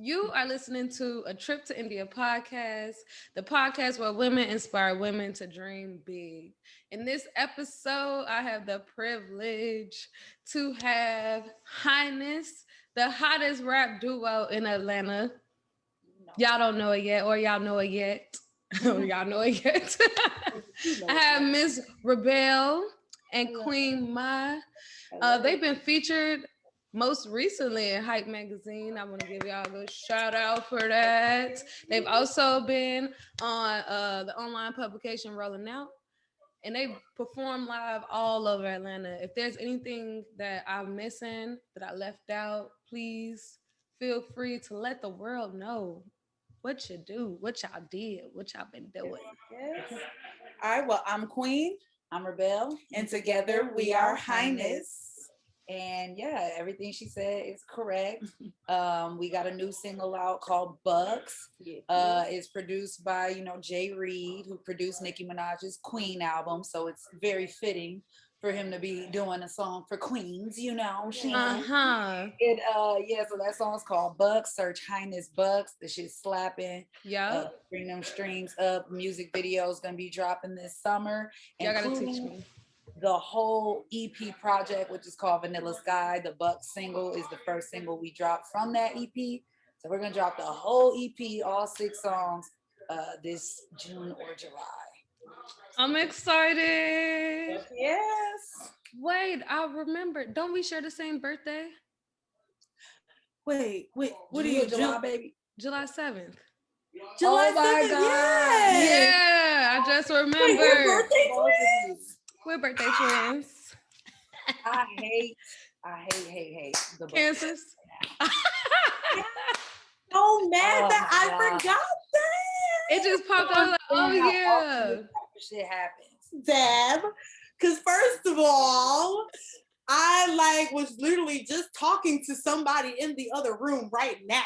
You are listening to a Trip to India podcast, the podcast where women inspire women to dream big. In this episode, I have the privilege to have Highness, the hottest rap duo in Atlanta. No. Y'all don't know it yet, or y'all know it yet. Or y'all know it yet. You I know have it. Miss Rebel and Hello. Queen Ma. Hello. They've been featured most recently in Hype Magazine. I want to give y'all a good shout out for that. They've also been on the online publication Rolling Out, and they perform live all over Atlanta. If there's anything that I'm missing, that I left out, please feel free to let the world know what you do, what y'all did, what y'all been doing. Yes. All right. Well, I'm Queen. I'm Rebel, and together we are Highness. And yeah, everything she said is correct. We got a new single out called Bucks. It's produced by Jay Reed, who produced Nicki Minaj's Queen album. So it's very fitting for him to be doing a song for Queens. Uh-huh. So that song's called Bucks. Search Highness Bucks. The shit's slapping. Yeah. Bring them streams up. Music videos gonna be dropping this summer, Y'all gotta teach including me. the whole EP project, which is called Vanilla Sky. The Bucks single is the first single we dropped from that EP. So we're gonna drop the whole EP, all 6 songs, this June or July. I'm excited. Yes. Wait, I remember. Don't we share the same birthday? Wait. What are June you, or July, baby? July 7th. July 7th. Yes. Yeah, I just Wait, we're remembered. birthday twins. We're birthday twins. I hate the Bucks. Cancers. So mad Oh that my I God. forgot that. It just popped out. Like, oh yeah. Shit happens. Deb, because first of all, I was literally just talking to somebody in the other room right now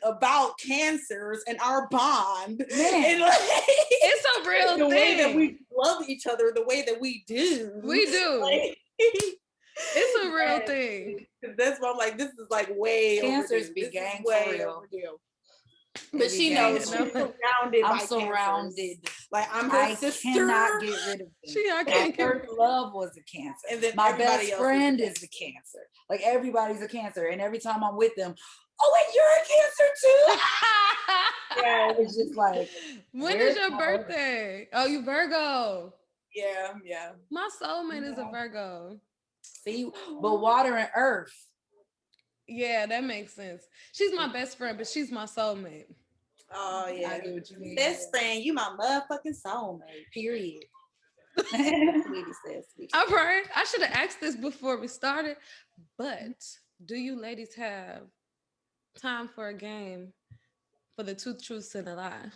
about cancers and our bond. Man. And It's a real the way that thing. we love each other, the way that we do. We do. Like, It's a real yes. thing. That's why I'm like, this is like way Cancers overdue. be This is gang way for real. overdue. They But be she gang knows for she's real. surrounded by I'm cancers. surrounded. Like I'm her I sister. cannot get rid of them. I My can't get first love was a cancer. And then my everybody best else friend is is a cancer. Like everybody's a cancer. And every time I'm with them, oh wait, you're a cancer too? Yeah, it's just like, when where's is your my birthday? Oh, you Virgo. Yeah. My soulmate is a Virgo. See, but water and earth. Yeah, that makes sense. She's my best friend, but she's my soulmate. Oh yeah. I get what you mean. Best friend, you my motherfucking soulmate. Period. Sweetie says, sweetie. All right. I should have asked this before we started, but do you ladies have time for a game for the two truths and a lie?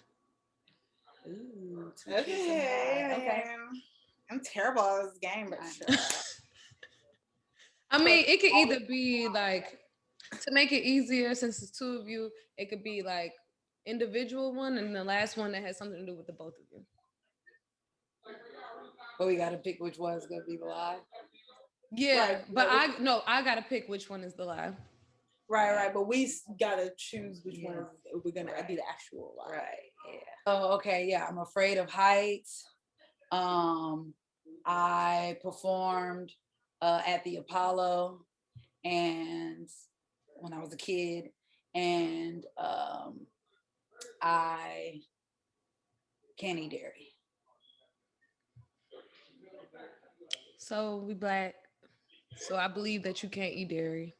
Ooh, Okay. I'm terrible at this game, but sure. I mean, it could either be like, to make it easier, since it's two of you, it could be like individual one and the last one that has something to do with the both of you. But we gotta pick which one's gonna be the lie. Yeah, Right, but right. I gotta pick which one is the lie. Right. But we gotta choose which one we're gonna be the actual lie. Right. Yeah. Oh, okay. Yeah. I'm afraid of heights. I performed at the Apollo, and when I was a kid, and I can't eat dairy. So we black. So I believe that you can't eat dairy.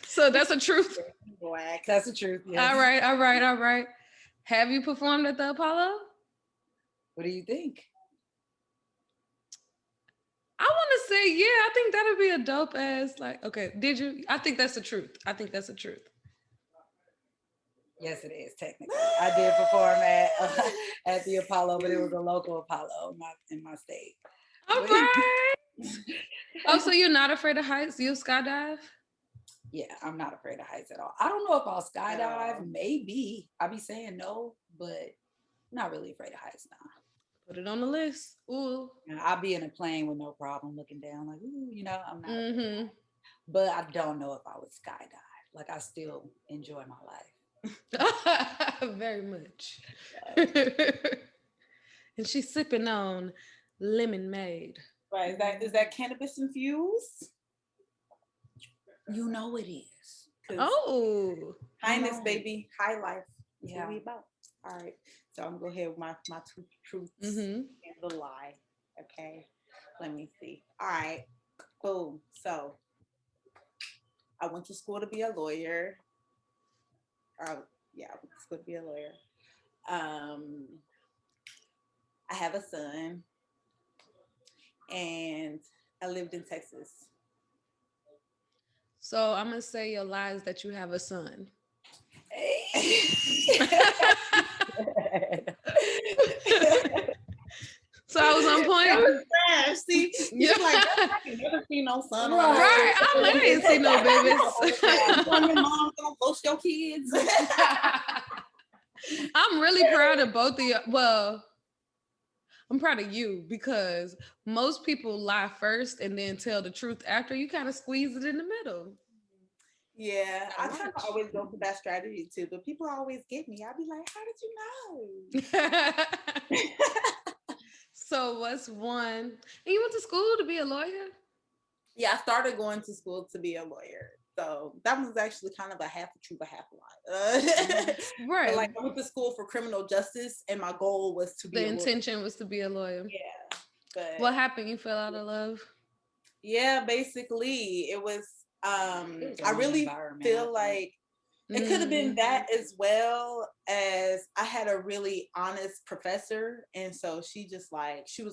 So that's a truth. Black. That's the truth. Yes. All right. Have you performed at the Apollo? What do you think? I want to say, yeah, I think that'd be a dope ass, like, okay, did you? I think that's the truth. Yes, it is technically. I did perform at the Apollo, but it was a local Apollo in my state. All right. Oh, so you're not afraid of heights? You skydive? Yeah, I'm not afraid of heights at all. I don't know if I'll skydive. Maybe. I'll be saying no, but I'm not really afraid of heights now. Put it on the list. Ooh. I'll be in a plane with no problem looking down, like, ooh, I'm not. Mm-hmm. But I don't know if I would skydive. like I still enjoy my life. Very much. Yeah. And she's sipping on lemonade. Right. Is that cannabis infused? You know it is. 'Cause Oh. Highness, know. baby, high life. That's Yeah. what we about. All right. So I'm gonna go ahead with my two truths Mm-hmm. and the lie. Okay. Let me see. All right. Boom. So I went to school to be a lawyer. Yeah, I went to school to be a lawyer. Um, I have a son, and I lived in Texas. So I'm gonna say your lie is that you have a son. So I was on That point. was trash. See, Yeah. you're like, I can never see no son. Right. I ain't see no babies. Your mom gonna post your kids. I'm really proud of both of you. Well, I'm proud of you because most people lie first and then tell the truth after. You kind of squeeze it in the middle. Yeah, I kind of Watch. always go for that strategy too, but people always get me. I'd be like, how did you know? So what's one? And you went to school to be a lawyer? Yeah, I started going to school to be a lawyer. So that was actually kind of a half a truth, a half a lie. Right. But like I went to school for criminal justice and my goal was to be The a lawyer. intention was to be a lawyer. Yeah. But What happened? You fell out of love? yeah, basically it was It was I the really environment, I feel think. like it could have been that as well as I had a really honest professor. And so she was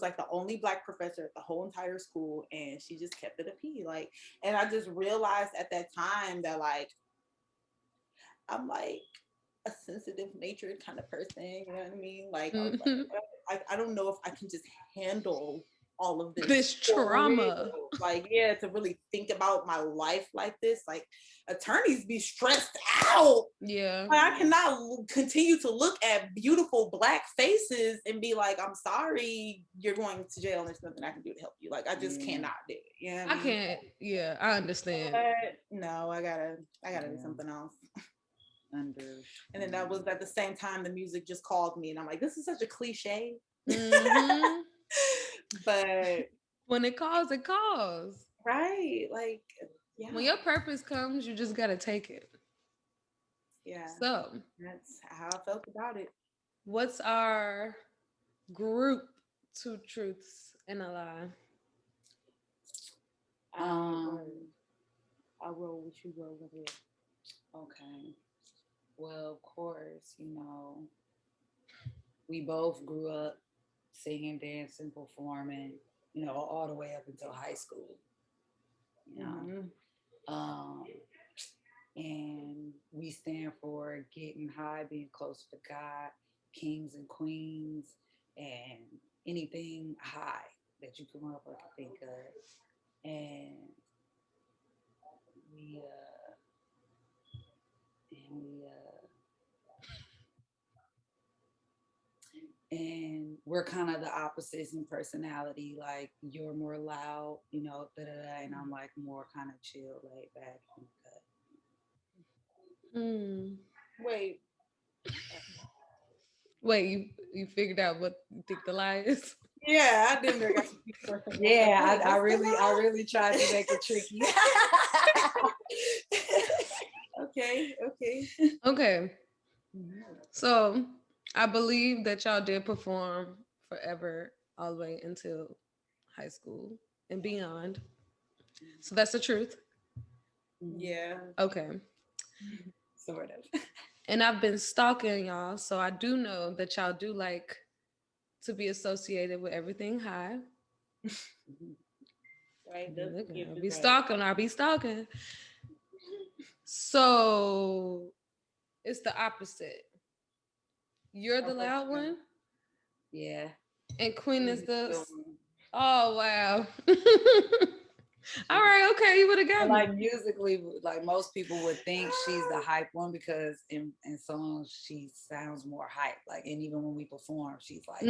like the only Black professor at the whole entire school. And she just kept it a P. Like, and I just realized at that time that like, I'm like a sensitive natured kind of person. You know what I mean? Like, I was like, I don't know if I can just handle all of This for trauma. real. Like, yeah, to really think about my life like this. Like, attorneys be stressed out. Yeah. Like, I cannot continue to look at beautiful Black faces and be like, I'm sorry, you're going to jail and there's nothing I can do to help you. Like, I just cannot do it. You know what I can't. Yeah, I understand. But no, I gotta do something else. And then that was at the same time the music just called me, and I'm like, this is such a cliche. Mhm. But When it calls, it calls. right, like, yeah, When your purpose comes, you just gotta take it. yeah. So, That's how I felt about it. what's our group two truths and a lie? I'll roll with you, roll with it. Okay. Well, of course, we both grew up singing, dancing, performing, all the way up until high school. And we stand for getting high, being close to God, kings and queens, and anything high that you come up with, I think of. And we and we're kind of the opposites in personality. Like, you're more loud, and I'm like more kind of chill, laid back. Wait, you figured out what you think the lie is? yeah, I didn't. Yeah, I really tried to make it tricky. Okay. So I believe that y'all did perform forever, all the way until high school and beyond. So that's the truth. Yeah. Okay. Sort of. And I've been stalking y'all, so I do know that y'all do like to be associated with everything high. Right. I'll be stalking. So it's the opposite. You're the loud one? Yeah. And Queen is the... Oh, wow. All right, okay, you would have got me. Like musically, like most people would think she's the hype one because in songs she sounds more hype. Like, and even when we perform, she's like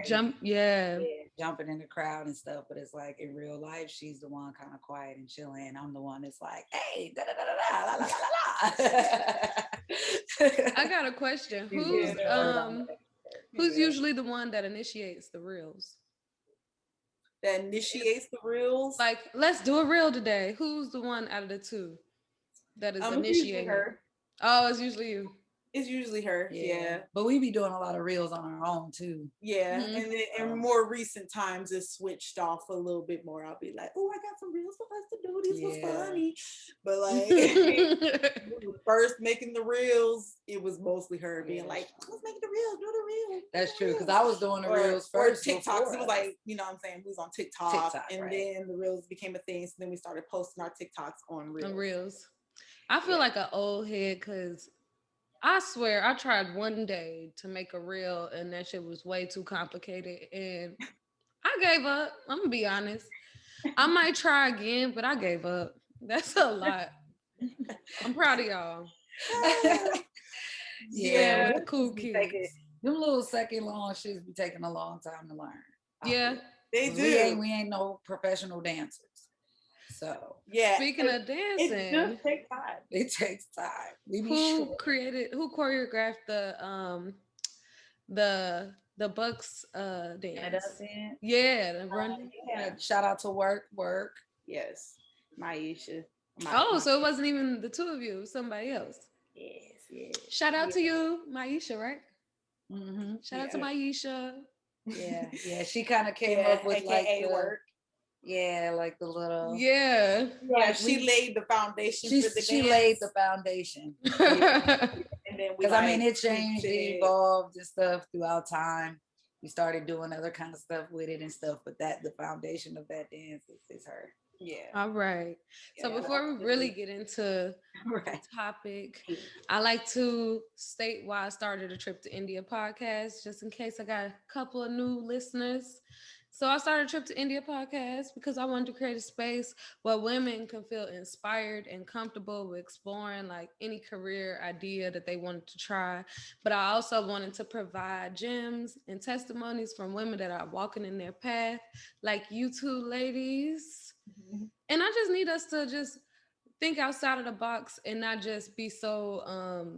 Jump, yeah. jumping in the crowd and stuff. But it's like in real life, she's the one kind of quiet and chilling. I'm the one that's like, hey, da da da da da la la la la. I got a question. Who's usually the one that initiates the reels? That initiates the reels. Like, let's do a reel today. Who's the one out of the two that is initiating? Her. Oh, it's usually you. It's usually her. Yeah. But we be doing a lot of reels on our own too. Yeah. And then in more recent times it's switched off a little bit more. I'll be like, oh, I got some reels for us to do. This was funny. But like we were first making the reels, it was mostly her being like, let's make the reels, do the reels. That's true. Because I was doing the reels first. Or TikToks. It was like, you know what I'm saying? We was on TikTok and then the reels became a thing. So then we started posting our TikToks on reels. I feel like an old head because I swear I tried one day to make a reel and that shit was way too complicated and I gave up. I'm gonna be honest. I might try again, but I gave up. That's a lot. I'm proud of y'all. Yeah, cool kids. Them little second long shits be taking a long time to learn. Yeah, they do. We ain't no professional dancers. So yeah. Speaking of dancing, it just takes time. It takes time. Who choreographed the Bucks dance? Yeah, the run. Shout out to work. Yes, Maisha. So it wasn't even the two of you, it was somebody else. Yes. Shout out to you, Maisha, right? Mm-hmm. Shout out to Maisha. Yeah. She kind of came up with like the work. Yeah, like the little. Yeah. Like she laid the foundation for the dance. She laid the foundation. Because I mean, it changed, it evolved and stuff throughout time. We started doing other kind of stuff with it and stuff, but the foundation of that dance is her. Yeah. All right. So before we really get into the topic, I like to state why I started a Trip to India podcast, just in case I got a couple of new listeners. So I started a Trip to India podcast because I wanted to create a space where women can feel inspired and comfortable with exploring like any career idea that they wanted to try. But I also wanted to provide gems and testimonies from women that are walking in their path, like you two ladies. Mm-hmm. And I just need us to just think outside of the box and not just be so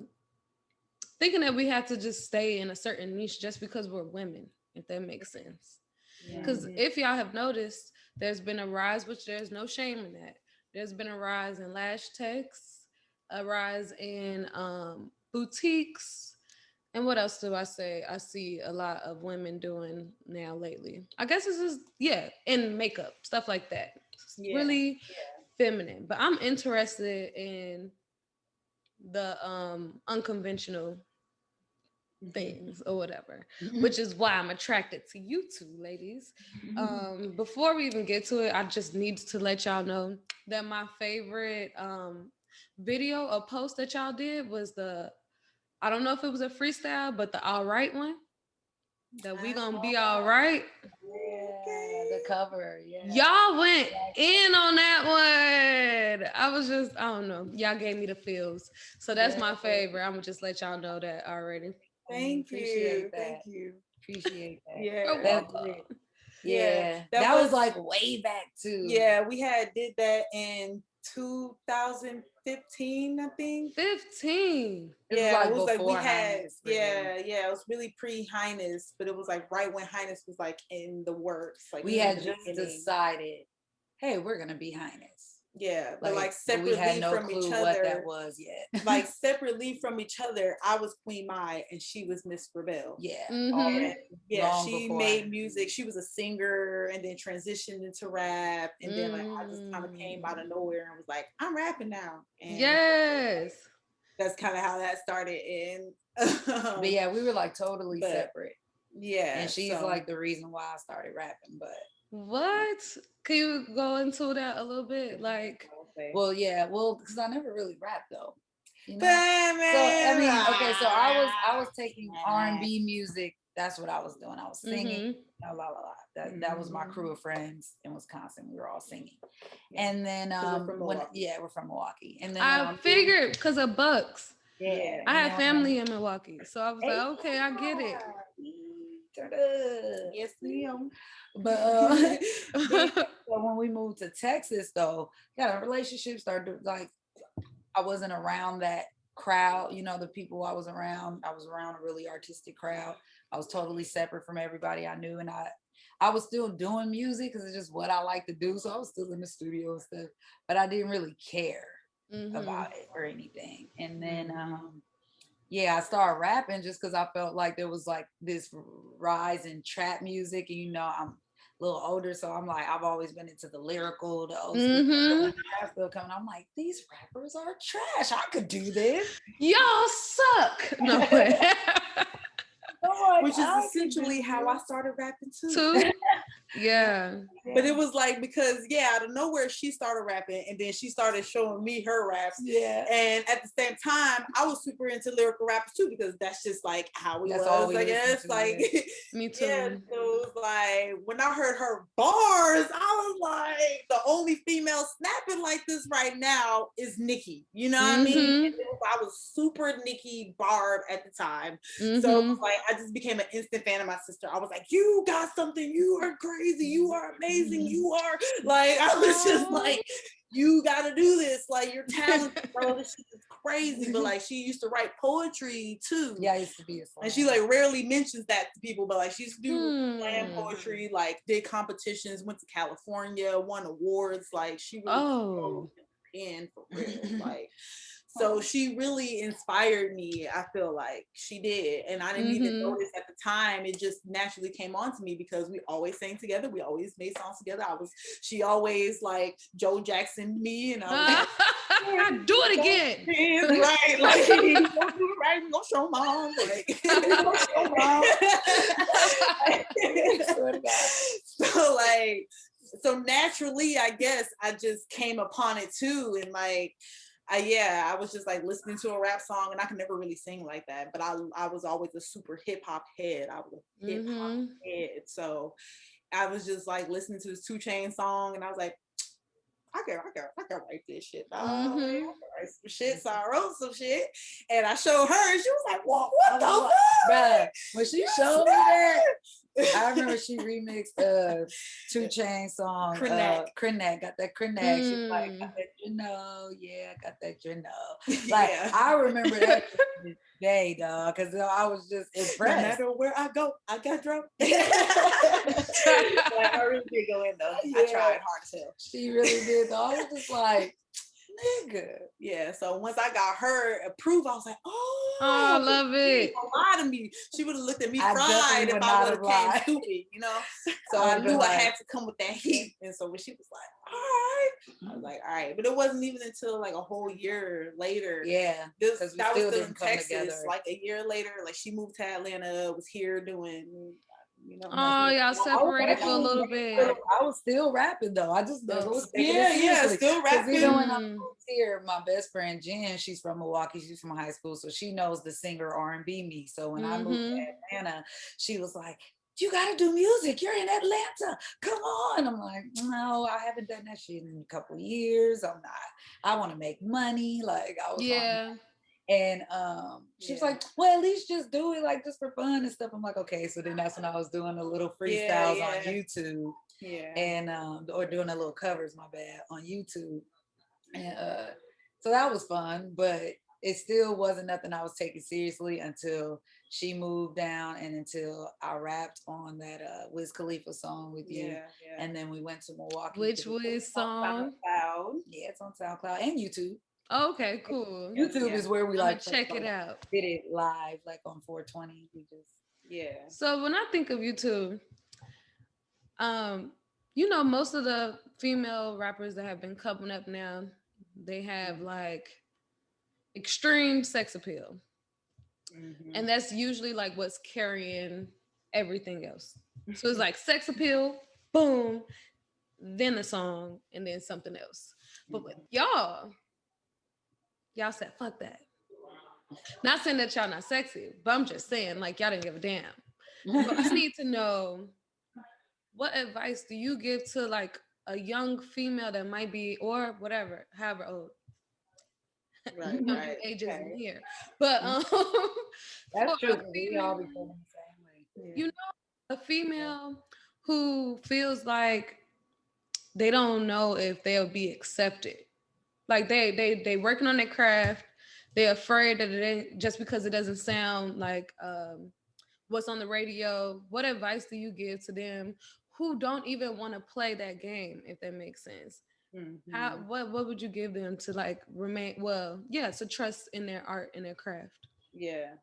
thinking that we have to just stay in a certain niche just because we're women, if that makes sense. Because if y'all have noticed, there's been a rise, which there's no shame in that. There's been a rise in lash techs, a rise in boutiques. And what else do I say? I see a lot of women doing now lately. I guess this is, in makeup, stuff like that. Really feminine. But I'm interested in the unconventional things or whatever, which is why I'm attracted to you two ladies. Before we even get to it, I just need to let y'all know that my favorite video or post that y'all did was I don't know if it was a freestyle, but the all right one, that we gonna be all right. The cover. Y'all went in on that one. I don't know, y'all gave me the feels, so that's my favorite. I'm gonna just let y'all know that already. Thank you. Appreciate that. Yeah. That was like way back too. Yeah, we did that in 2015, I think. 15. Yeah, it was like we had it was really pre-Highness, but it was like right when Highness was like in the works. Like we had just decided, hey, we're gonna be Highness. Yeah, but like separately we had no from clue each other. What that was yet. Like separately from each other, I was Queen Mai and she was Miss Rebel. Yeah. Mm-hmm. She made music. She was a singer and then transitioned into rap. And then like I just kind of came out of nowhere and was like, I'm rapping now. And that's kind of how that started. And but yeah, we were like totally separate. Yeah. And she's like the reason why I started rapping, but what? Can you go into that a little bit? Like, because I never really rapped though. You know? So I mean, okay, so I was taking R&B music that's what I was doing. I was singing, la la la. That was my crew of friends in Wisconsin. We were all singing. And then we're from Milwaukee. And then I figured because of Bucks. Yeah. I had family in Milwaukee. So I was like, okay, I get it. Yes, ma'am. But so when we moved to Texas, though, the relationship started like I wasn't around that crowd, the people I was around. I was around a really artistic crowd. I was totally separate from everybody I knew, and I was still doing music because it's just what I like to do. So I was still in the studio and stuff, but I didn't really care about it or anything. And then I started rapping just because I felt like there was like this rise in trap music. And I'm a little older, so I'm like, I've always been into the lyrical, the old school stuff still coming. I'm like, these rappers are trash. I could do this. Y'all suck. No way. Which is essentially how I started rapping too. Yeah. But it was like, because out of nowhere she started rapping, and then she started showing me her raps. Yeah. And at the same time, I was super into lyrical rappers too, because that's just like how we was, I guess. Like me too. Yeah, so it was like when I heard her bars, I was like, the only female snapping like this right now is Nicki. You know what I mean? I was super Nicki Barb at the time. So it was like I just became an instant fan of my sister. I was like, you got something, you are crazy, you are amazing, you are like, I was just like, you gotta do this, like you're talented, bro. This shit is crazy. But like she used to write poetry too. Yeah, I used to be a song. And she like rarely mentions that to people, but like she used to do slam poetry, like did competitions, went to California, won awards, like she really in for real. Like so she really inspired me. I feel like she did. And I didn't even notice at the time. It just naturally came on to me because we always sang together. We always made songs together. She always like Joe Jackson me, and I was like, do it again. Right. Like, we gonna do it right. We gonna show mom. Like, so naturally, I guess I just came upon it too. And like, I was just like listening to a rap song, and I could never really sing like that, but I was always a super hip hop head. I was a hip hop head. So I was just like listening to this 2 Chainz song, and I was like, I can write this shit. I can write some shit. So I wrote some shit, and I showed her, and she was like, what the fuck? Bruh, when she showed me that, I remember she remixed 2 Chainz song, Krenak, got that Krenak. She's like, got that, I got that, Like, I remember that day, dog, because I was just impressed. No matter where I go, I got drunk. Like, I really did go in, though. I tried hard as hell. She really did, though. I was just like, nigga. Yeah, so once I got her approved, I was like, I love it. Lie to me. She would have looked at me fried if I would have came stupid, So I knew I had to come with that heat. And so when she was like, all right, I was like, all right. But it wasn't even until like a whole year later. Yeah. That was still in Texas. Like a year later, like she moved to Atlanta, was here doing y'all separated for a little bit. I was still rapping though. I just still rapping. Even when I moved here, my best friend Jen, she's from Milwaukee. She's from high school, so she knows the singer R&B me. So when I moved to Atlanta, she was like, "You got to do music. You're in Atlanta. Come on." I'm like, "No, I haven't done that shit in a couple years. I'm not. I want to make money." Like I was And she was like, well, at least just do it like just for fun and stuff. I'm like, okay. So then that's when I was doing a little freestyles on YouTube. Yeah. And or doing a little covers, my bad, on YouTube. And so that was fun, but it still wasn't nothing I was taking seriously until she moved down and until I rapped on that Wiz Khalifa song with you. Yeah. And then we went to Milwaukee. Which Wiz song? Yeah, it's on SoundCloud and YouTube. Okay, cool. YouTube is where we like check it out. Did it live like on 420. We just So when I think of YouTube, most of the female rappers that have been coming up now, they have like extreme sex appeal. And that's usually like what's carrying everything else. So it's like sex appeal, boom, then a song, and then something else. But with y'all said, fuck that. Not saying that y'all not sexy, but I'm just saying, like, y'all didn't give a damn. So I need to know, what advice do you give to like a young female that might be, or whatever, however old, Right, no new right. ages in Okay. here, but for That's true. a 'Cause we all be female, feeling the same way. you Yeah. know, a female who feels like they don't know if they'll be accepted. Like they working on their craft. They're afraid that it ain't, just because it doesn't sound like what's on the radio. What advice do you give to them who don't even want to play that game, if that makes sense? How, Mhm. what would you give them to like remain, well, yeah, to trust in their art and their craft? Yeah.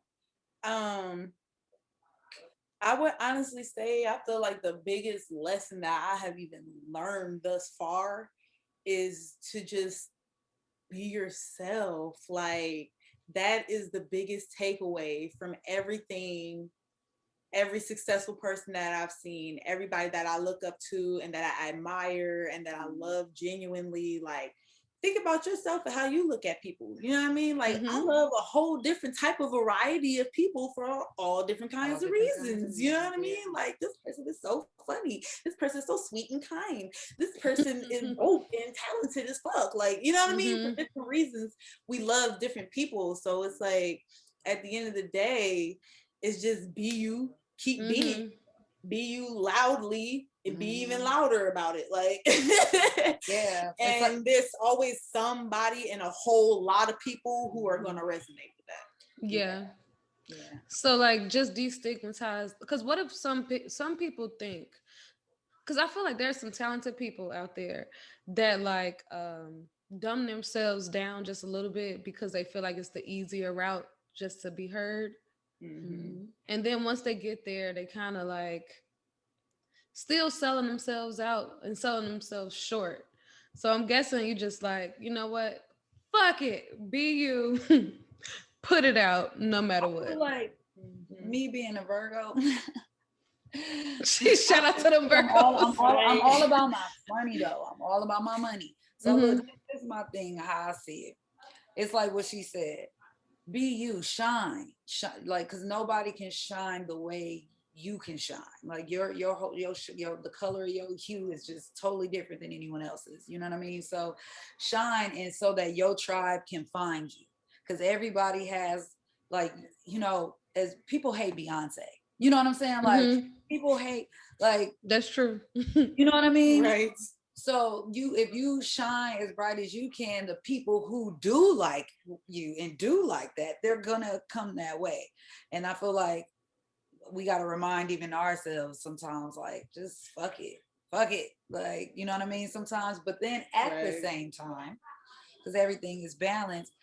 I would honestly say I feel like the biggest lesson that I have even learned thus far is to just be yourself. Like that is the biggest takeaway from everything, every successful person that I've seen, everybody that I look up to and that I admire and that I love genuinely. Like, think about yourself and how you look at people. You know what I mean? Like, I Mm-hmm. love a whole different type of variety of people for all different kinds All of different kinds of reasons. You know what I reasons, yeah. mean? Like, this person is so funny. This person is so sweet and kind. This person is dope and talented as fuck. Like, you know what I mean? For Mm-hmm. different reasons, we love different people. So it's like, at the end of the day, it's just be you, keep being, Mm-hmm. be you loudly, and be even louder about it. Like, Yeah, it's like and there's always somebody and a whole lot of people who are gonna resonate with that. Yeah. yeah. So like just destigmatize, because what if some people think, because I feel like there's some talented people out there that like dumb themselves down just a little bit because they feel like it's the easier route just to be heard. Mm-hmm. And then once they get there, they kind of like still selling themselves out and selling themselves short. So I'm guessing you just like, you know what? Fuck it. Be you. Put it out no matter I feel what. like Mm-hmm. me being a Virgo, Shout out to them I'm Virgos. all I'm Right. all about my money though. I'm all about my money. So look, Mm-hmm. this is my thing, how I see it. It's like what she said. Be you, shine, like, because nobody can shine the way you can shine. Like your the color of your hue is just totally different than anyone else's. You know what I mean? So shine, and so that your tribe can find you, because everybody has, like, as people hate Beyonce. You know what I'm saying? Like, Mm-hmm. people hate, like, That's true. you know what I mean? Right. So if you shine as bright as you can, the people who do like you and do like that, they're gonna come that way. And I feel like we gotta remind even ourselves sometimes, like, just fuck it, like, you know what I mean, sometimes. But then at the Right. same time, because everything is balanced,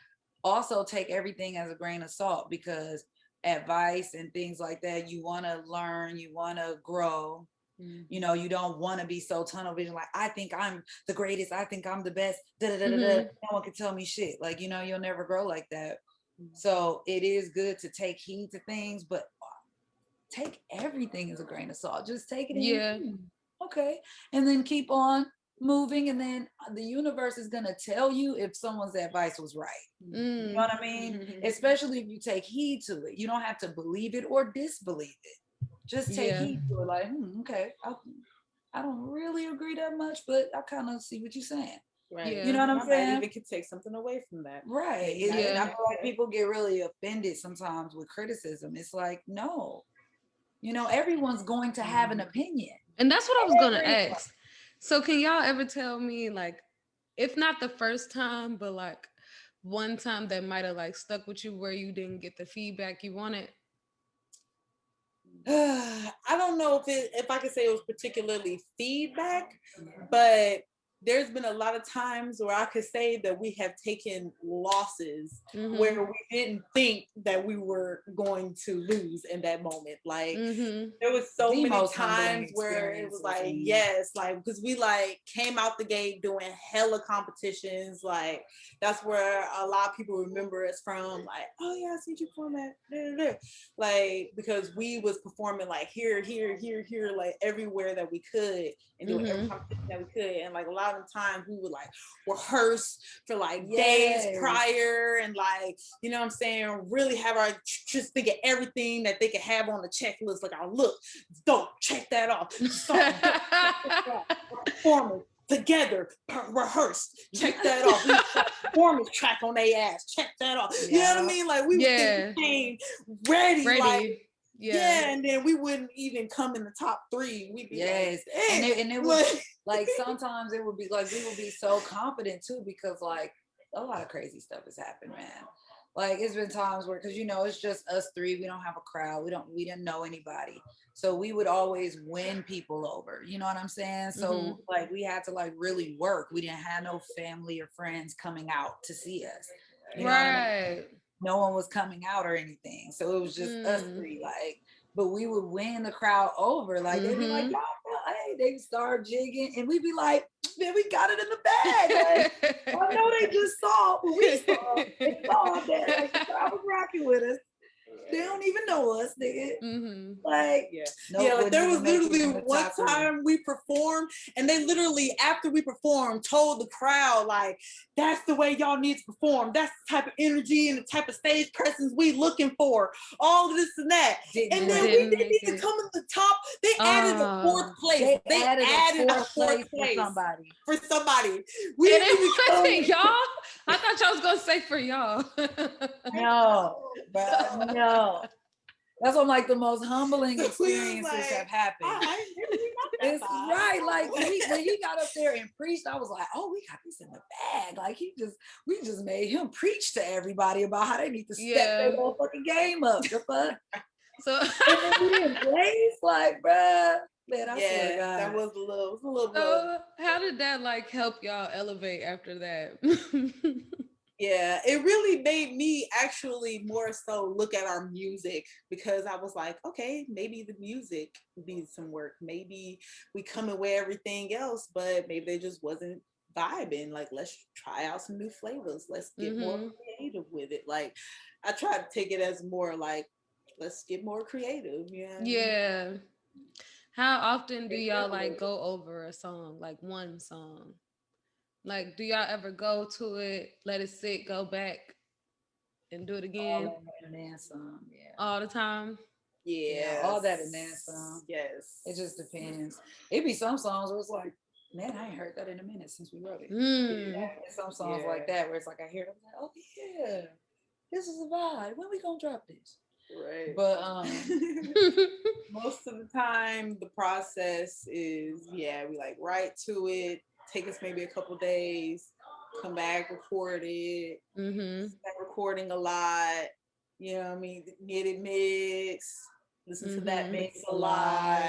also take everything as a grain of salt, because advice and things like that, you want to learn, you want to grow. You don't want to be so tunnel vision, like, I think I'm the greatest, I think I'm the best, da, da, da, da, da. Mm-hmm. No one can tell me shit. Like, you'll never grow like that. Mm-hmm. So it is good to take heed to things, but take everything as a grain of salt. Just take it in. Yeah. Okay. And then keep on moving. And then the universe is going to tell you if someone's advice was right. You know Mm. what I mean? Especially if you take heed to it. You don't have to believe it or disbelieve it. Just take Yeah. heed to it. Like, okay, I don't really agree that much, but I kind of see what you're saying. Right. You Yeah. know what I'm I might saying? even could take something away from that. Right. Maybe not And I Yeah. feel like people get really offended sometimes with criticism. It's like, no, everyone's going to have an opinion. And that's what I was gonna Everyone. ask. So can y'all ever tell me, like, if not the first time, but like one time that might have like stuck with you where you didn't get the feedback you wanted? I don't know if I could say it was particularly feedback, but there's been a lot of times where I could say that we have taken losses Mm-hmm. where we didn't think that we were going to lose in that moment. Like, Mm-hmm. there was so The many most humbling times where it was experiences, like, and yes, like, because we like came out the gate doing hella competitions. Like, that's where a lot of people remember us from. Like, oh yeah, I see you perform at da, da, da. Like, because we was performing like here, like everywhere that we could, and doing every Mm-hmm. competition that we could. And like a lot of of times we would like rehearse for like days prior and like, you know what I'm saying, really have our just think of everything that they could have on the checklist. Like, oh, look, don't check that off. Performance together, rehearsed, check that off. We performance track on their ass, check that off. You know what I mean? Like we came ready. Like, yeah, and then we wouldn't even come in the top 3. We'd be like, and it was like sometimes it would be like we would be so confident too because like a lot of crazy stuff has happened, man. Like it's been times where, because you know it's just us 3, we don't have a crowd, we didn't know anybody, so we would always win people over. You know what I'm saying? So like we had to like really work. We didn't have no family or friends coming out to see us. You know what I mean? No one was coming out or anything. So it was just us 3, like, but we would win the crowd over. Like they'd be like, y'all, hey, they start jigging, and we'd be like, man, we got it in the bag. Like, I know they just saw, but we saw. They saw that like the crowd was rocking with us. They don't even know us, nigga. Like, like there was literally one time we performed, and they literally, after we performed, told the crowd, like, that's the way y'all need to perform. That's the type of energy and the type of stage presence we looking for. All this and that. And then we didn't even come in the top. They added a 4th place. They added a 4th place for somebody. We didn't even come. Y'all? I thought y'all was gonna say for y'all. No, but no. That's what like the most humbling experiences like, have happened. It's right. Like when he got up there and preached, I was like, oh, we got this in the bag. Like we just made him preach to everybody about how they need to step their motherfucking game up. The fuck. So we didn't place, like, bruh. Man, I swear to God. That was a little So how did that like help y'all elevate after that? Yeah, it really made me actually more so look at our music, because I was like, okay, maybe the music needs some work. Maybe we come in with everything else, but maybe they just wasn't vibing. Like, let's try out some new flavors. Let's get more creative with it. Like, I try to take it as more like, let's get more creative. Yeah. How often do y'all like go over a song, like one song? Like, do y'all ever go to it, let it sit, go back, and do it again? All that and then some, all the time? Yeah. All that and then some. Yes. It just depends. It be some songs where it's like, man, I ain't heard that in a minute since we wrote it. Some songs like that where it's like I hear it, I'm like, oh yeah, this is a vibe. When we gonna drop this? Right. But most of the time the process is we like write to it, take us maybe a couple days, come back, record it, start recording a lot, you know what I mean, get it mixed, listen to that mix a lot.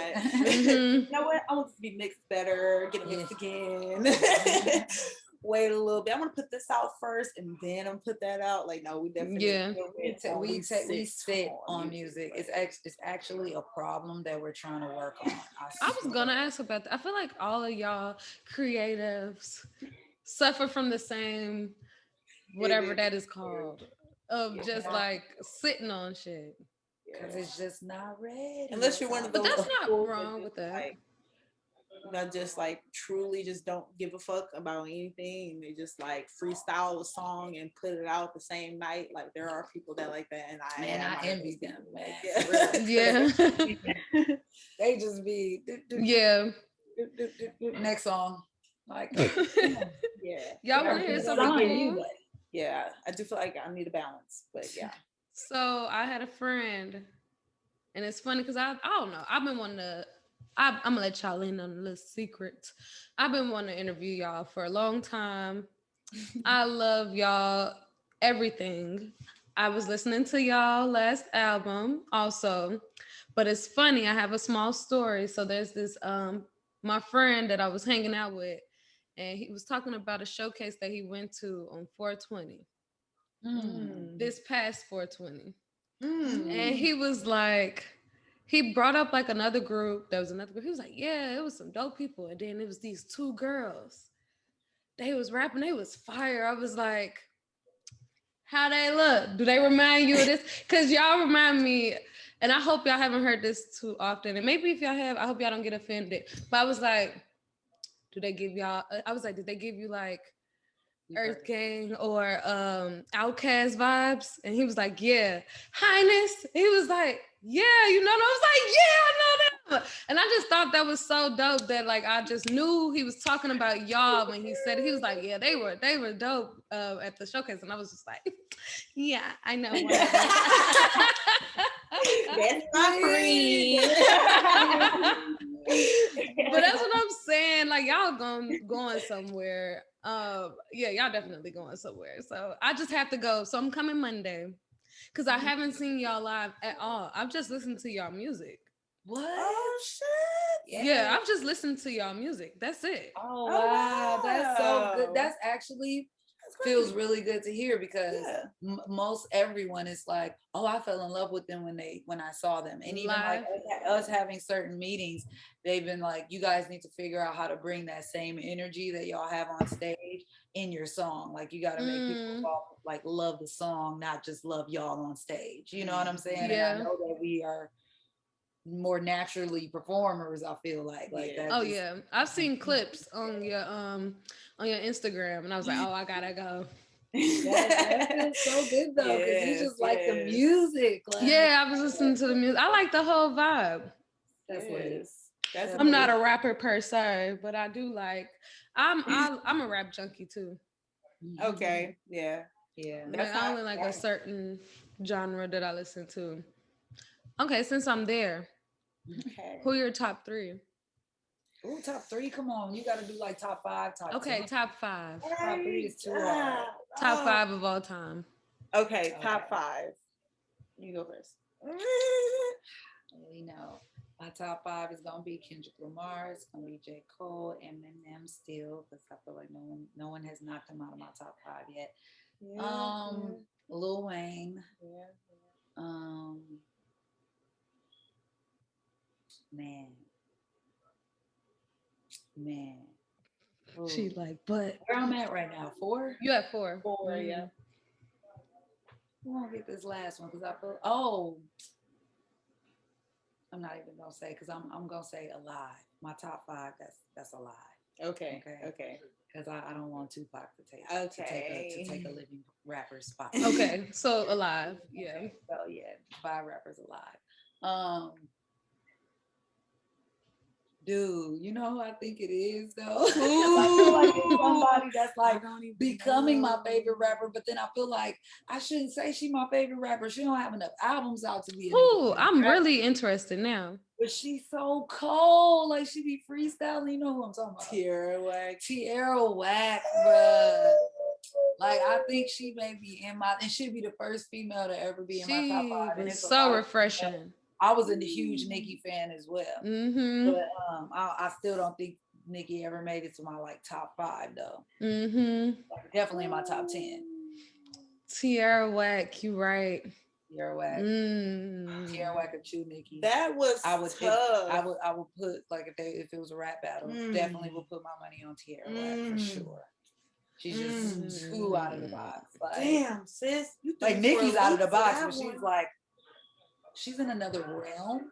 You know what, I want it to be mixed better, get it mixed again. Wait a little bit, I want to put this out first and then I'm put that out. Like, no, we definitely we sit on music. It's actually a problem that we're trying to work on. I was gonna ask about that. I feel like all of y'all creatives suffer from the same whatever that is called, of just like sitting on shit because it's just not ready. Unless you're one of those, but that's not wrong with that. Like, not just like truly just don't give a fuck about anything, and they just like freestyle a song and put it out the same night. Like, there are people that like that, and I envy them, man. Yeah. They just be next song, like y'all want to hear something? Yeah, I do feel like I need a balance, but yeah. So I had a friend, and it's funny because I don't know, I've been wanting to. I'm gonna let y'all in on a little secret. I've been wanting to interview y'all for a long time. I love y'all, everything. I was listening to y'all last album also, but it's funny, I have a small story. So there's this my friend that I was hanging out with, and he was talking about a showcase that he went to on 420. This past 420. And he was like, he brought up like another group. There was another group. He was like, yeah, it was some dope people. And then it was these 2 girls. They was rapping. They was fire. I was like, how they look? Do they remind you of this? Because y'all remind me, and I hope y'all haven't heard this too often. And maybe if y'all have, I hope y'all don't get offended. But I was like, do they give y'all? I was like, did they give you like You heard Earth it. Gang or Outcast vibes? And he was like, yeah. Highness. He was like, yeah, you know them. I was like, yeah, I know them. And I just thought that was so dope that like I just knew he was talking about y'all when he said it. He was like, yeah, they were dope at the showcase. And I was just like, yeah, I know one of them. That's my friend. But that's what I'm saying. Like y'all going somewhere. Yeah, y'all definitely going somewhere. So I just have to go. So I'm coming Monday because I haven't seen y'all live at all. I've just listened to y'all music. What? Oh shit. Yeah, I've just listened to y'all music. That's it. Oh wow, that's so good. wow. That's actually That's feels great. really good to hear because Yeah. most everyone is like, oh, I fell in love with them when I saw them, and even like Live. us having certain meetings, they've been like, you guys need to figure out how to bring that same energy that y'all have on stage in your song. Like you got to make people like love the song, not just love y'all on stage. You know what I'm saying? Yeah. And I know that we are more naturally performers. I feel like that. Oh just, yeah, I've seen clips on your Instagram, and I was like, oh, I gotta go. that feels so good though, because you just like the music. Like, Yeah, I was listening to the music. I like the whole vibe. that's lit. That's I'm not a rapper per se, but I do like. I'm a rap junkie too. Okay. Yeah. Yeah. Like, I only like a certain genre that I listen to. Okay, since I'm there, Okay. who are your top three? Ooh, top three. Come on, you got to do like top five, top Okay, 10. top five. Top three is too hard. Top five of all time. Okay, top five. You go first. You know, my top five is gonna be Kendrick Lamar. It's gonna be J. Cole, Eminem still, because I feel like no one has knocked him out of my top five yet. Lil Wayne. Man. Ooh. She like, but where I'm at right now, 4. You at 4. 4, yeah. I won't get this last one because I feel. I'm not even gonna say because I'm gonna say Alive. My top 5. That's Alive. Okay. Because I don't want Tupac to take Okay. a living rapper spot. Okay, so Alive. Yeah. So yeah, 5 rappers alive. Dude, you know who I think it is though? I feel like it's somebody that's like becoming my favorite rapper, but then I feel like I shouldn't say she's my favorite rapper. She don't have enough albums out to be. Ooh, I'm really interested now. But she's so cold. Like she be freestyling. You know who I'm talking about? Tierra Whack, bruh. Like I think she may be and she'd be the first female to ever be in my top 5. And it's so refreshing. I was a huge Nicki fan as well. Mm-hmm. But I still don't think Nicki ever made it to my like top 5 though. Mm-hmm. Like, definitely in my top 10. Tierra Whack, you right. Tierra Whack. Tierra Whack or Chew Nicki. That was tough. I would put like if it was a rap battle, definitely would put my money on Tierra Whack for sure. She's just too out of the box. Like, damn, sis. Like Nicki's out of the box, but she's like, she's in another realm.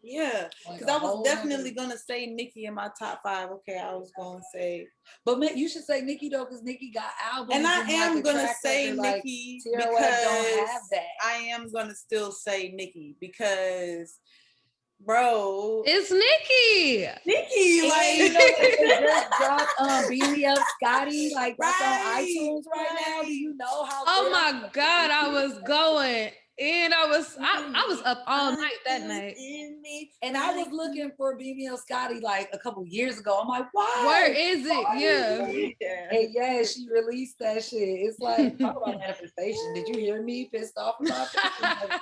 Yeah, because I was definitely gonna say Nicki in my top 5. Okay, I was gonna say, but man, you should say Nicki though, because Nicki got albums. And I am like gonna say Nicki because don't have that. I am gonna still say Nicki because, bro, it's Nicki. Like you know, they just dropped "Beam Me Up, Scotty." Like that's on iTunes right now. Do you know how? Oh my God, I was going. And I was up all night that night. And I was looking for BBL Scotty like a couple years ago. I'm like, why? Where is it? Yeah. And yeah, she released that shit. It's like, talk about manifestation. Did you hear me pissed off about that?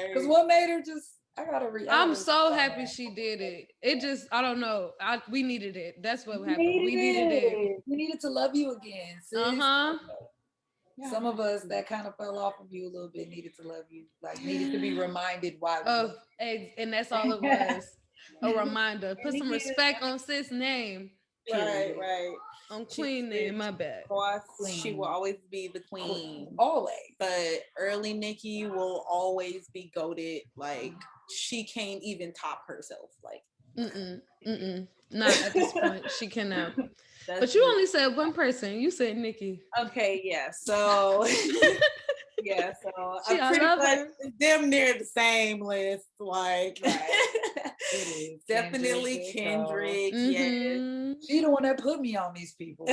Because what made her just, I gotta read. I'm so happy she did it. It just, I don't know. We needed it. That's what happened. We needed it. We needed to love you again, sis. Some of us that kind of fell off of you a little bit needed to love you, like needed to be reminded why. And that's all it was. A reminder. Put some respect on sis' name. Right. On Queen name, my bad. She will always be the queen. Always. But early Nicki will always be goated. Like she can't even top herself. Like Not at this point. She cannot. That's But you only said one person. You said Nikki. okay. Yeah. So yeah. So She, I pretty love much her. damn near the same list. Like It is definitely Kendrick. Yes. Mhm. She the one that put me on these people.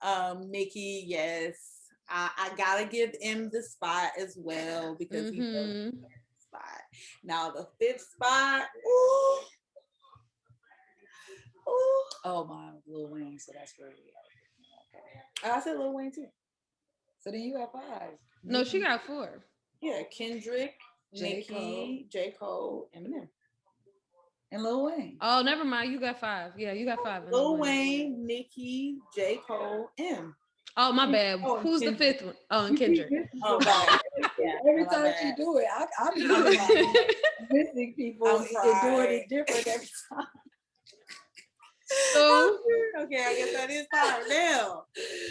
Um, Nikki, yes. I gotta give him the spot as well because he does mhm. the spot. Now the fifth spot, ooh, ooh. Oh, mine was Lil Wayne, so that's where we at. Okay. I said Lil Wayne too. So then you got 5. No, she got 4. Yeah, Kendrick, J. Nicki, J. Cole, Eminem. And Lil Wayne. Oh, never mind. You got 5. Yeah, you got 5. Lil Wayne, Nicki, J. Cole, M. Oh, my bad. Oh, and Who's the Kendrick. 5th one? Oh, and Kendrick. Oh, right. Yeah, Every my time bad. she do it, I be like, missing people I'm and doing fried. it different every time. So, Okay, I guess that is fine now.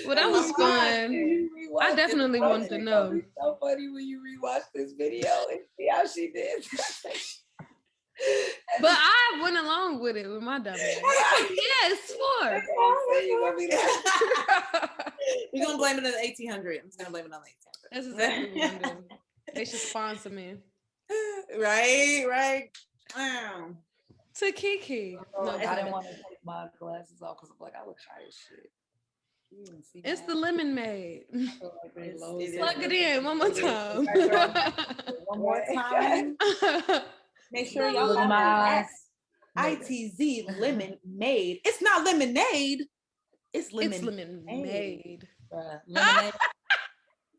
well, that was fun. I definitely wanted to know. It's so funny when you rewatch this video and see how she did. But I went along with it with my dumb ass. Yes, 4. You gonna be like, We're gonna blame it on the 1800. I'm just gonna blame it on the 1800. That's exactly what I'm doing. They should sponsor me. Right. To Kiki. No, I it's didn't want to take my glasses off because I'm like, I look high as shit. You didn't see It's that. the lemon maid. I feel like they It's- low it is. Plug it in one more time. One more time. Make sure y'all Look follow in my us eyes. at ITZ Lemon Made. It's not lemonade. It's lemon. It's lemon made. Bruh, lemonade,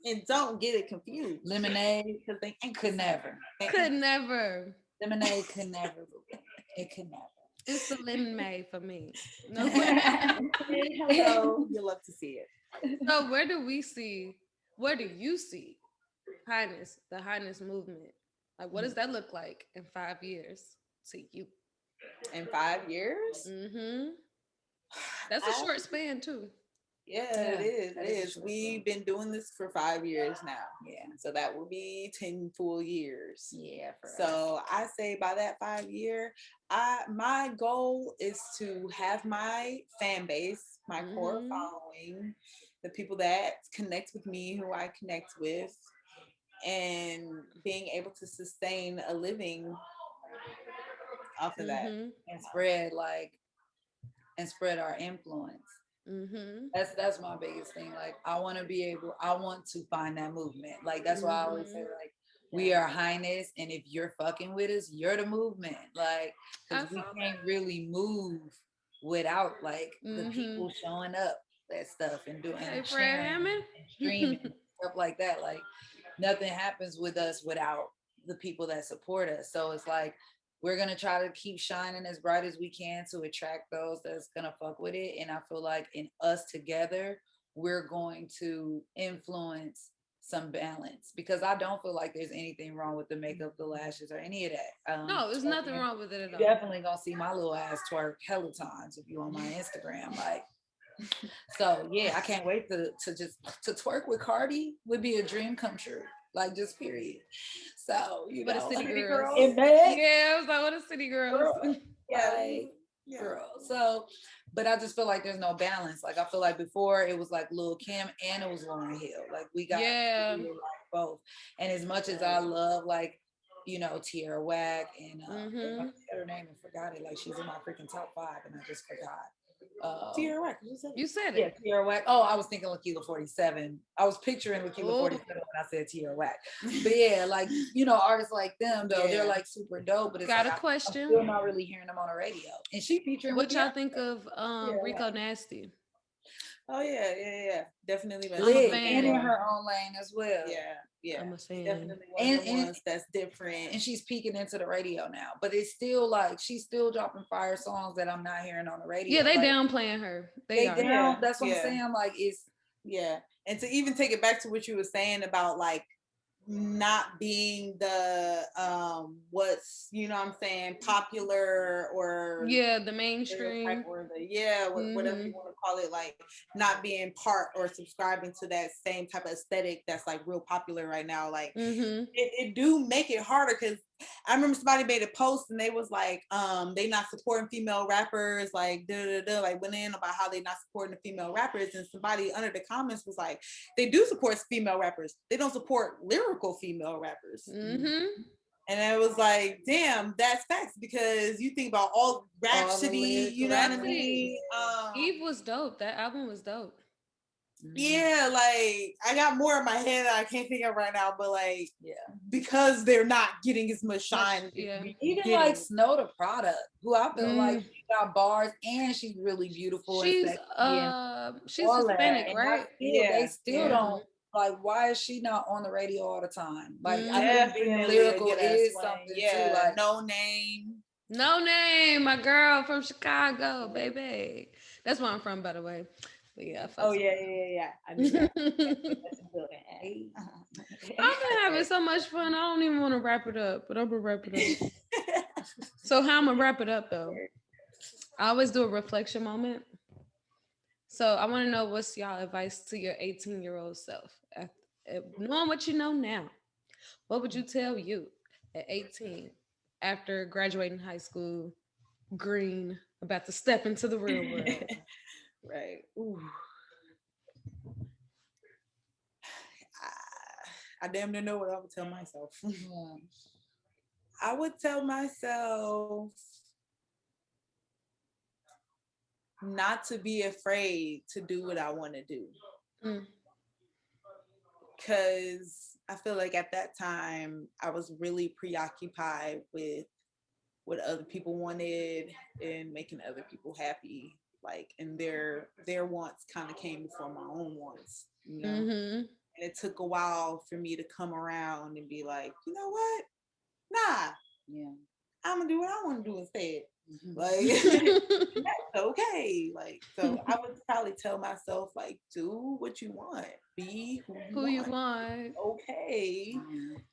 And don't get it confused. lemonade Because they ain't could never. Could never. Lemonade could never. It could never. It's the lemon made for me. No. Hello. You'll love to see it. So where do you see Highness, the Highness movement? Like, what does that look like in 5 years to you? In 5 years? Mm-hmm. That's a short span too. Yeah, Yeah, it is. that It is is. true. We've been doing this for 5 years now. Yeah. So that will be 10 full years. Yeah. For us. So I say by that 5 year, my goal is to have my fan base, my core Mhm. following, the people that connect with me, who I connect with, and being able to sustain a living off of that. Mhm. and spread our influence. Mhm. That's my biggest thing. Like I want to find that movement. Like that's why I always say like we are Highness, and if you're fucking with us, you're the movement. Like because we can't really move without like the people showing up that stuff and doing Hey, and Fred sharing Hammond. and streaming stuff like that. Like nothing happens with us without the people that support us. So it's like we're gonna try to keep shining as bright as we can to attract those that's gonna fuck with it. And I feel like in us together, we're going to influence some balance because I don't feel like there's anything wrong with the makeup, the lashes, or any of that. No, there's nothing wrong with it at all. Definitely gonna see my little ass twerk hella times if you on my Instagram. Like, so yeah, I can't wait to twerk with Cardi would be a dream come true. Like just period. So you But know, a city girl. in bed, Yeah, I was like, what a city girls. girl. So, but I just feel like there's no balance. Like I feel like before it was like Lil Kim and it was Lauryn Hill. Like we got like both. And as much as I love like Tierra Whack and I forgot her name and forgot it. Like she's in my freaking top 5 and I just forgot. Tierra Whack, you said it. Yeah, Tierra Whack. Oh, I was thinking Lakeela 47. I was picturing Lakeela 47 when I said Tierra Whack. But yeah, like artists like them though, they're like super dope. But it's got like, a question. I'm still not really hearing them on the radio. And she featuring. What y'all think of Rico Nasty? Oh yeah. Definitely. Lit and in her own lane as well. Yeah. I'm a fan. Definitely one of the ones that's different. And she's peeking into the radio now. But it's still like she's still dropping fire songs that I'm not hearing on the radio. Yeah, they like, downplaying her. They are. down. That's what I'm saying. Like it's and to even take it back to what you were saying about like not being the what's I'm saying popular or the mainstream or the whatever you want to call it, like not being part or subscribing to that same type of aesthetic that's like real popular right now, like it do make it harder because I remember somebody made a post and they was like, they not supporting female rappers, like like went in about how they not supporting the female rappers, and somebody under the comments was like, they do support female rappers, they don't support lyrical female rappers. Mm-hmm. And I was like, damn, that's facts, because you think about all Rhapsody, you know what I mean? Eve was dope. That album was dope. Yeah, like I got more in my head that I can't think of right now, but like, yeah, because they're not getting as much shine. Yeah. Even like Snow the Product, who I feel like she got bars and she's really beautiful. She's she's Hispanic, right? They still don't like. Why is she not on the radio all the time? Like I think being lyrical is something too. Like No Name. No Name, my girl from Chicago, baby. That's where I'm from, by the way. But yeah, I knew that. I've been having so much fun. I don't even want to wrap it up, but I'm gonna wrap it up. So how I'm gonna wrap it up though? I always do a reflection moment. So I want to know what's y'all advice to your 18-year-old self. Knowing what you know now, what would you tell you at 18 after graduating high school, green, about to step into the real world? Right. Ooh. I damn near know what I would tell myself. I would tell myself not to be afraid to do what I want to do. Because I feel like at that time, I was really preoccupied with what other people wanted and making other people happy. Like, and their wants kind of came before my own wants, you know. And it took a while for me to come around and be like, you know what? Nah, I'm gonna do what I want to do instead. Like, that's okay. Like, so I would probably tell myself, like, do what you want, be who you want. Okay.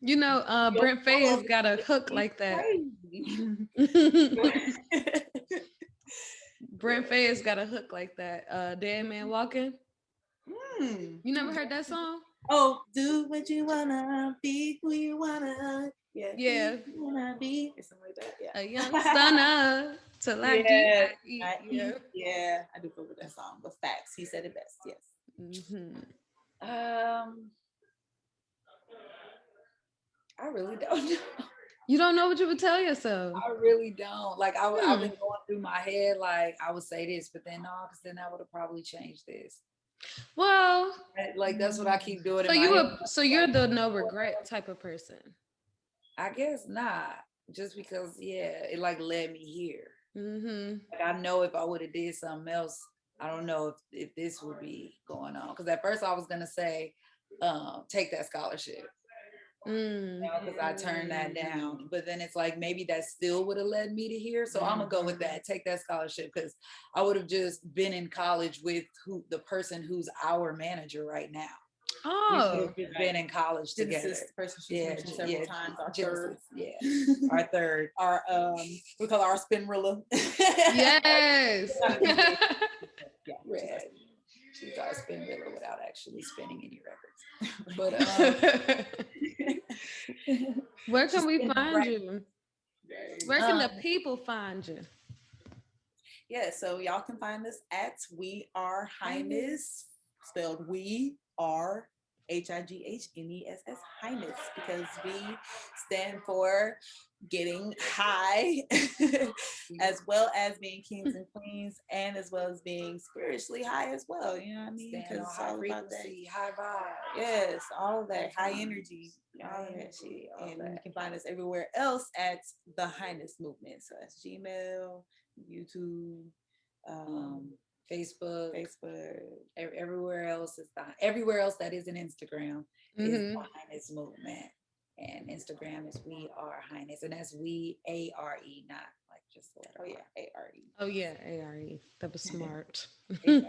You know, Brent Faiyaz got a hook like that. Brent Faiyaz got a hook like that. Dead Man Walking. You never heard that song? Oh, do what you wanna, be who you wanna. Yeah. Yeah. Who you wanna be, or something like that. Yeah. A young stunner till I do. Yeah, I do go with that song. But facts, he said it best. Yes. I really don't know. You don't know what you would tell yourself. I really don't. Like I've been going through my head, like I would say this, but then no, because then I would have probably changed this. Well, like that's what I keep doing. So you're the no regret type of person. I guess not. Just because, it like led me here. Like I know if I would have did something else, I don't know if this would be going on. Because at first I was gonna say, take that scholarship. Because I turned that down, but then it's like maybe that still would have led me to here, so I'm gonna go with that. Take that scholarship, because I would have just been in college with the person who's our manager right now. Oh, we've been in college together. This person she's mentioned several times. Our third, our third, our we call our Spinrilla. Yes. She's our Spinrilla without actually spinning any records. But where can we find you? Where can the people find you? Yeah, so y'all can find us at We Are Highness, spelled We Are HIGHNESS, Highness, because we stand for getting high, as well as being kings and queens, and as well as being spiritually high as well. You know what I mean? Because it's all about that high vibe. Yes, all of that high energy, all of that shit. And you can find us everywhere else at the Highness Movement. So that's Gmail, YouTube, Facebook, everywhere else is everywhere else that is an Instagram is the Highness Movement, and Instagram is We Are Highness, and that's We ARE, not like just the letter. ARE. Oh yeah, ARE. That was smart. I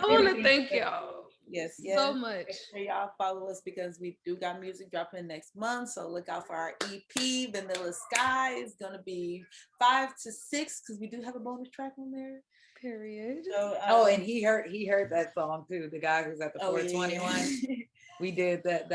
want to thank y'all. Yes, so much. Make sure y'all follow us, because we do got music dropping next month. So look out for our EP, Vanilla Sky. Is gonna be 5 to 6, because we do have a bonus track on there. Period. So, and he heard that song too. The guy who's at the 421. We did that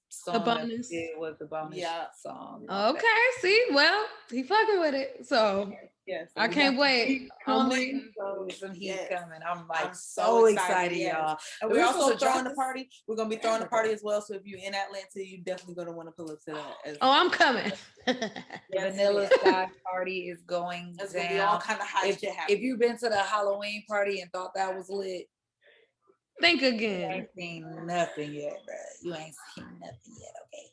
song that we bonus. did was the bonus Yeah. song. Okay, see, well, he fucking with it. So Yes. I can't wait. I'm waiting. So some heat Yes. coming. I'm like I'm so excited, yes. y'all. And We we're were also supposed to drop throwing a this party. We're gonna be throwing a forever party ago. as well. So if you're in Atlanta, you definitely gonna want to pull up to that. As Oh, I'm coming. The Yes, Vanilla ma'am. Sky party is going There's down. gonna be all kind of high if, shit happening. if you've been to the Halloween party and thought that was lit, Think you again. ain't seen nothing yet, bro. You ain't seen nothing yet, okay?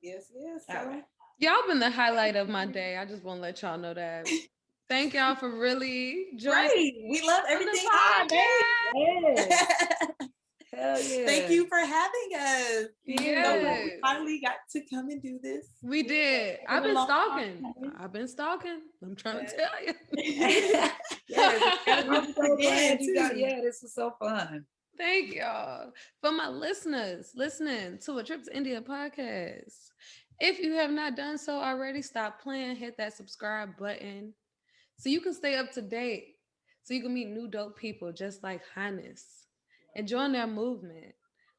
Yes. All So right. Y'all been the highlight of my day. I just want to let y'all know that. Thank y'all for really joining great. We love on the everything high, baby. podcast. Hell yeah. Thank you for having us. Yes. Finally got to come and do this. We did. Been I've a been long stalking. time. I've been stalking. I'm trying to Yes. tell you. Yes, I'm so glad you got. too. Yeah, this was so fun. Thank y'all. For my listeners listening to a Trip to India podcast. If you have not done so already, stop playing, hit that subscribe button so you can stay up to date, so you can meet new dope people just like Highness and join their movement.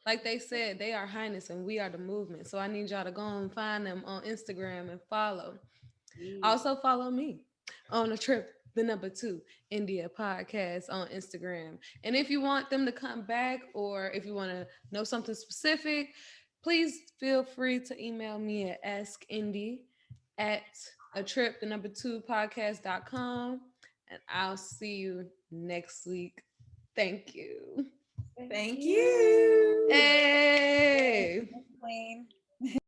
Like they said, they are Highness and we are the movement. So I need y'all to go and find them on Instagram and follow. Also follow me on a trip, the number 2 India podcast on Instagram. And if you want them to come back or if you want to know something specific, please feel free to email me at askindy at a trip, the number 2 podcast.com. And I'll see you next week. Thank you. Thank you. Hey. Queen.